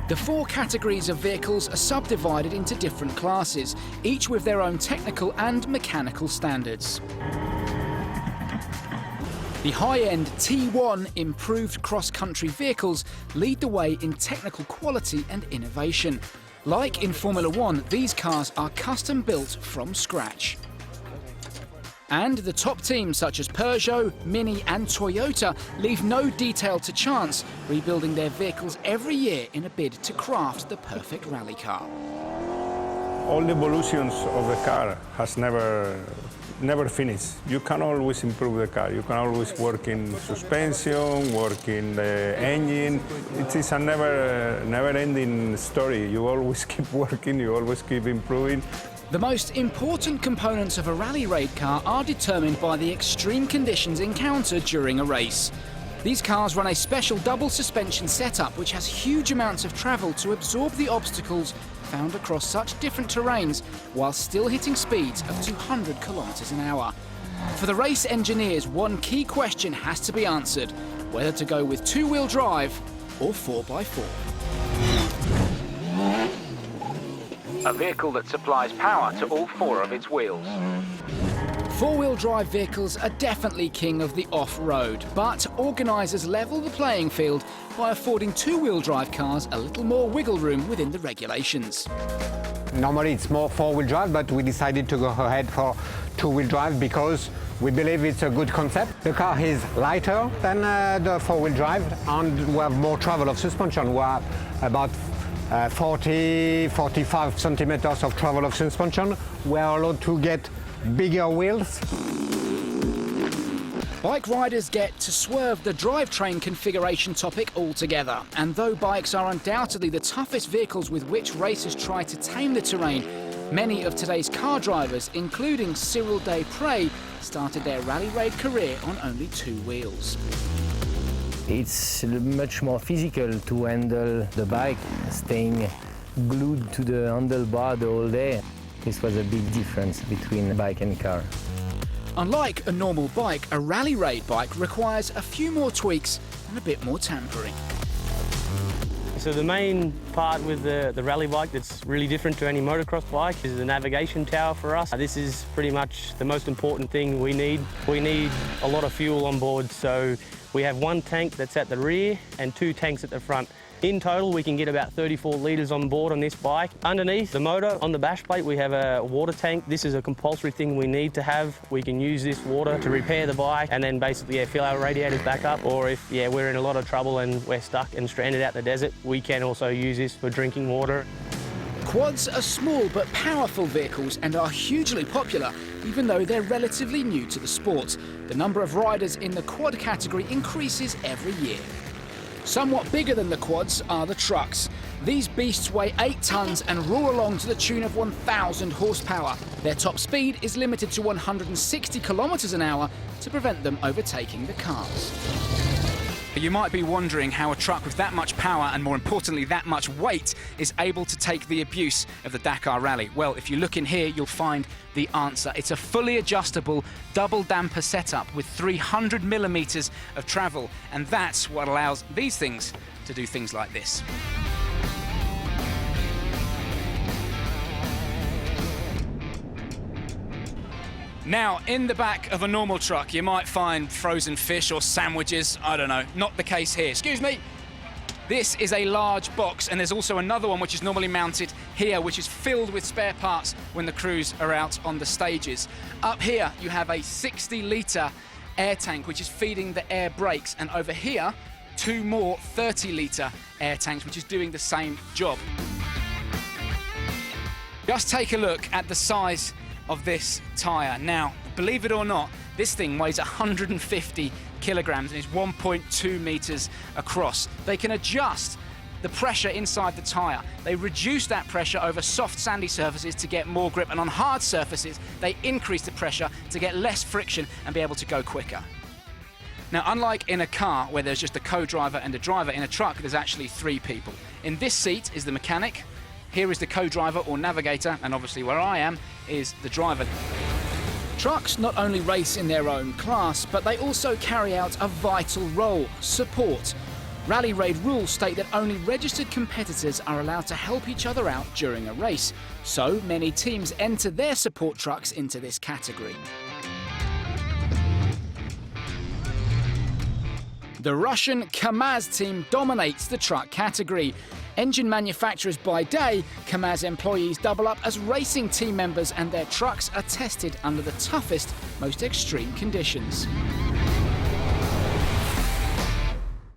The four categories of vehicles are subdivided into different classes, each with their own technical and mechanical standards. The high-end T1 improved cross-country vehicles lead the way in technical quality and innovation. Like in Formula One, these cars are custom-built from scratch. And the top teams such as Peugeot, Mini and Toyota leave no detail to chance, rebuilding their vehicles every year in a bid to craft the perfect rally car. All the evolutions of the car has never finished. You can always improve the car. You can always work in suspension, work in the engine. It is a never-ending story. You always keep working, you always keep improving. The most important components of a rally raid car are determined by the extreme conditions encountered during a race. These cars run a special double suspension setup which has huge amounts of travel to absorb the obstacles found across such different terrains while still hitting speeds of 200 kilometers an hour. For the race engineers, one key question has to be answered: whether to go with two-wheel drive or 4x4. A vehicle that supplies power to all four of its wheels. Four-wheel drive vehicles are definitely king of the off-road, but organisers level the playing field by affording two-wheel drive cars a little more wiggle room within the regulations. Normally it's more four-wheel drive, but we decided to go ahead for two-wheel drive because we believe it's a good concept. The car is lighter than the four-wheel drive, and we have more travel of suspension. We have about 40-45 centimeters of travel of suspension. We are allowed to get bigger wheels. Bike riders get to swerve the drivetrain configuration topic altogether. And though bikes are undoubtedly the toughest vehicles with which racers try to tame the terrain, many of today's car drivers, including Cyril Desprez, started their rally raid career on only two wheels. It's much more physical to handle the bike, staying glued to the handlebar the whole day. This was a big difference between bike and car. Unlike a normal bike, a rally raid bike requires a few more tweaks and a bit more tampering. So the main part with the rally bike that's really different to any motocross bike is the navigation tower for us. This is pretty much the most important thing we need. We need a lot of fuel on board, so we have one tank that's at the rear and two tanks at the front. In total, we can get about 34 litres on board on this bike. Underneath the motor, on the bash plate, we have a water tank. This is a compulsory thing we need to have. We can use this water to repair the bike and then basically fill our radiators back up. Or if we're in a lot of trouble and we're stuck and stranded out in the desert, we can also use this for drinking water. Quads are small but powerful vehicles and are hugely popular, even though they're relatively new to the sport. The number of riders in the quad category increases every year. Somewhat bigger than the quads are the trucks. These beasts weigh 8 tons and roar along to the tune of 1,000 horsepower. Their top speed is limited to 160 kilometers an hour to prevent them overtaking the cars. You might be wondering how a truck with that much power and, more importantly, that much weight is able to take the abuse of the Dakar Rally. Well, if you look in here, you'll find the answer. It's a fully adjustable double damper setup with 300 millimeters of travel, and that's what allows these things to do things like this. Now, in the back of a normal truck, you might find frozen fish or sandwiches. I don't know, not the case here. Excuse me. This is a large box, and there's also another one which is normally mounted here, which is filled with spare parts when the crews are out on the stages. Up here, you have a 60-litre air tank, which is feeding the air brakes, and over here, 2 more 30-litre air tanks, which is doing the same job. Just take a look at the size of this tyre. Now, believe it or not, this thing weighs 150 kilograms and is 1.2 meters across. They can adjust the pressure inside the tyre. They reduce that pressure over soft sandy surfaces to get more grip, and on hard surfaces they increase the pressure to get less friction and be able to go quicker. Now, unlike in a car where there's just a co-driver and a driver, in a truck there's actually 3 people. In this seat is the mechanic, here is the co-driver or navigator, and obviously where I am is the driver. Trucks not only race in their own class, but they also carry out a vital role: support. Rally Raid rules state that only registered competitors are allowed to help each other out during a race, so many teams enter their support trucks into this category. The Russian KAMAZ team dominates the truck category. Engine manufacturers by day, KAMAZ employees double up as racing team members, and their trucks are tested under the toughest, most extreme conditions.